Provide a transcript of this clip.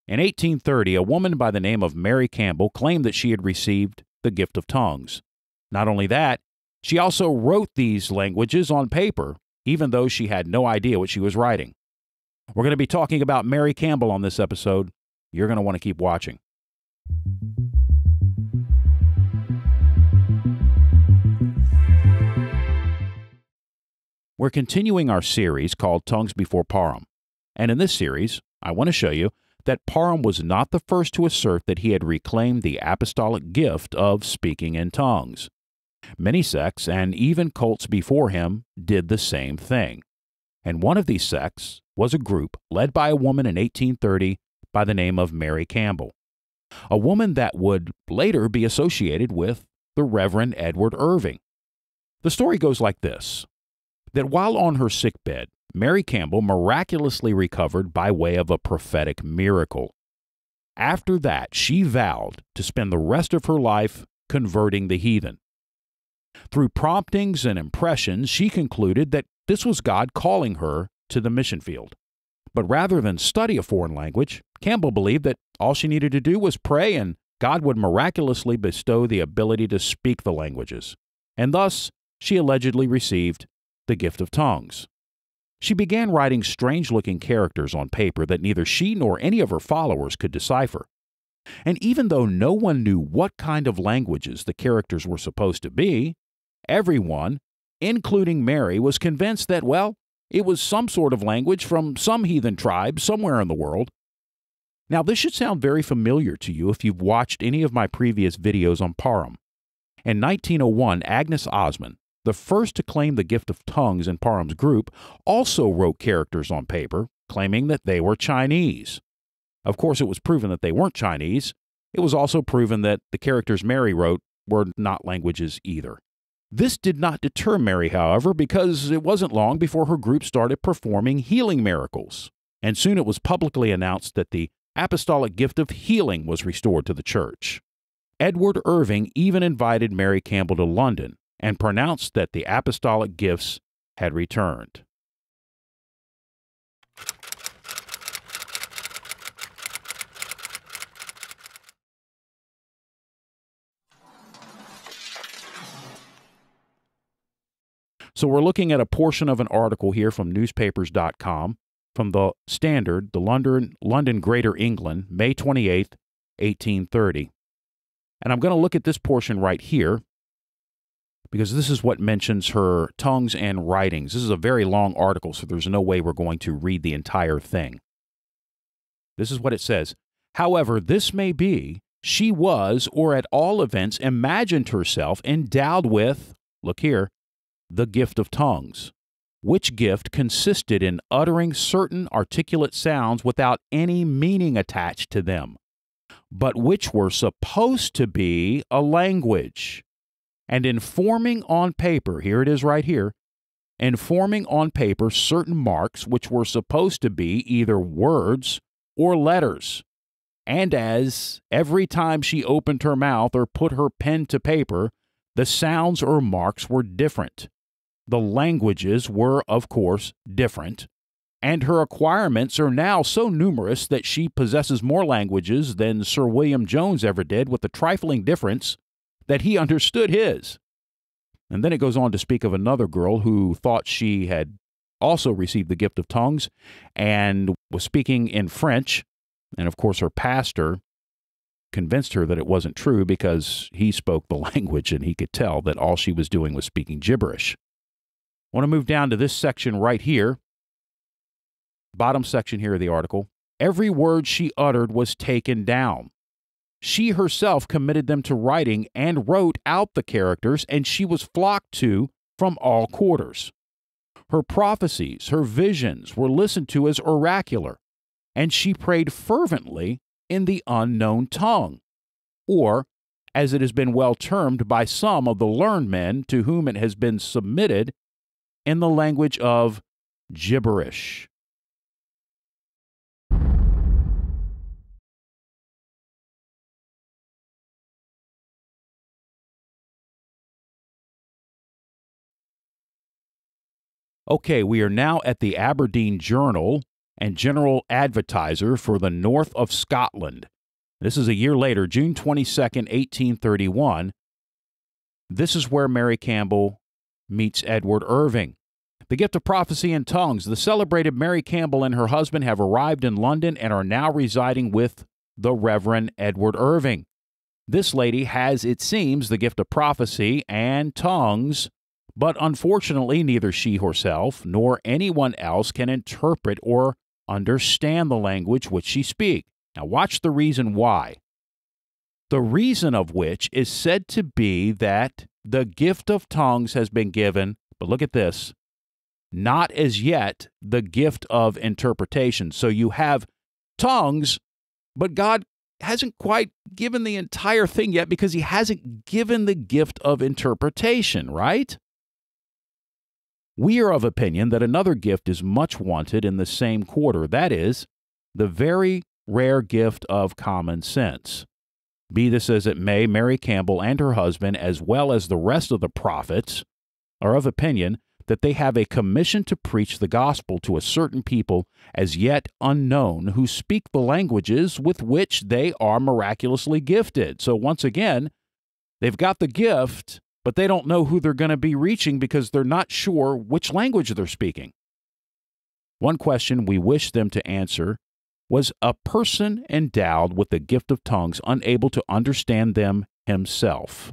In 1830, a woman by the name of Mary Campbell claimed that she had received the gift of tongues. Not only that, she also wrote these languages on paper, even though she had no idea what she was writing. We're going to be talking about Mary Campbell on this episode. You're going to want to keep watching. We're continuing our series called Tongues Before Parham. And in this series, I want to show you that Parham was not the first to assert that he had reclaimed the apostolic gift of speaking in tongues. Many sects and even cults before him did the same thing. And one of these sects was a group led by a woman in 1830 by the name of Mary Campbell, a woman that would later be associated with the Reverend Edward Irving. The story goes like this, that while on her sickbed, Mary Campbell miraculously recovered by way of a prophetic miracle. After that, she vowed to spend the rest of her life converting the heathen. Through promptings and impressions, she concluded that this was God calling her to the mission field. But rather than study a foreign language, Campbell believed that all she needed to do was pray and God would miraculously bestow the ability to speak the languages. And thus, she allegedly received the gift of tongues. She began writing strange-looking characters on paper that neither she nor any of her followers could decipher. And even though no one knew what kind of languages the characters were supposed to be, everyone, including Mary, was convinced that, well, it was some sort of language from some heathen tribe somewhere in the world. Now, this should sound very familiar to you if you've watched any of my previous videos on Parham. In 1901, Agnes Osmond, the first to claim the gift of tongues in Parham's group, also wrote characters on paper, claiming that they were Chinese. Of course, it was proven that they weren't Chinese. It was also proven that the characters Mary wrote were not languages either. This did not deter Mary, however, because it wasn't long before her group started performing healing miracles. And soon it was publicly announced that the apostolic gift of healing was restored to the church. Edward Irving even invited Mary Campbell to London and pronounced that the apostolic gifts had returned. So we're looking at a portion of an article here from newspapers.com from the Standard, the London Greater England, May 28, 1830. And I'm going to look at this portion right here, because this is what mentions her tongues and writings. This is a very long article, so there's no way we're going to read the entire thing. This is what it says. However, this may be, she was, or at all events, imagined herself endowed with, look here, the gift of tongues, which gift consisted in uttering certain articulate sounds without any meaning attached to them, but which were supposed to be a language. And in forming on paper, here it is right here, in forming on paper certain marks which were supposed to be either words or letters. And as every time she opened her mouth or put her pen to paper, the sounds or marks were different. The languages were, of course, different. And her acquirements are now so numerous that she possesses more languages than Sir William Jones ever did, with the trifling difference that he understood his. And then it goes on to speak of another girl who thought she had also received the gift of tongues and was speaking in French. And of course, her pastor convinced her that it wasn't true because he spoke the language and he could tell that all she was doing was speaking gibberish. I want to move down to this section right here, bottom section here of the article. Every word she uttered was taken down. She herself committed them to writing and wrote out the characters, and she was flocked to from all quarters. Her prophecies, her visions were listened to as oracular, and she prayed fervently in the unknown tongue, or, as it has been well termed by some of the learned men to whom it has been submitted, in the language of gibberish. Okay, we are now at the Aberdeen Journal, and general advertiser for the north of Scotland. This is a year later, June 22nd, 1831. This is where Mary Campbell meets Edward Irving. The gift of prophecy in tongues. The celebrated Mary Campbell and her husband have arrived in London and are now residing with the Reverend Edward Irving. This lady has, it seems, the gift of prophecy and tongues, but unfortunately neither she herself nor anyone else can interpret or understand the language which she speaks. Now watch the reason why. The reason of which is said to be that the gift of tongues has been given, but look at this, not as yet the gift of interpretation. So you have tongues, but God hasn't quite given the entire thing yet because he hasn't given the gift of interpretation, right? We are of opinion that another gift is much wanted in the same quarter. That is, the very rare gift of common sense. Be this as it may, Mary Campbell and her husband, as well as the rest of the prophets, are of opinion that they have a commission to preach the gospel to a certain people as yet unknown who speak the languages with which they are miraculously gifted. So once again, they've got the gift, but they don't know who they're going to be reaching because they're not sure which language they're speaking. One question we wish them to answer: was a person endowed with the gift of tongues unable to understand them himself?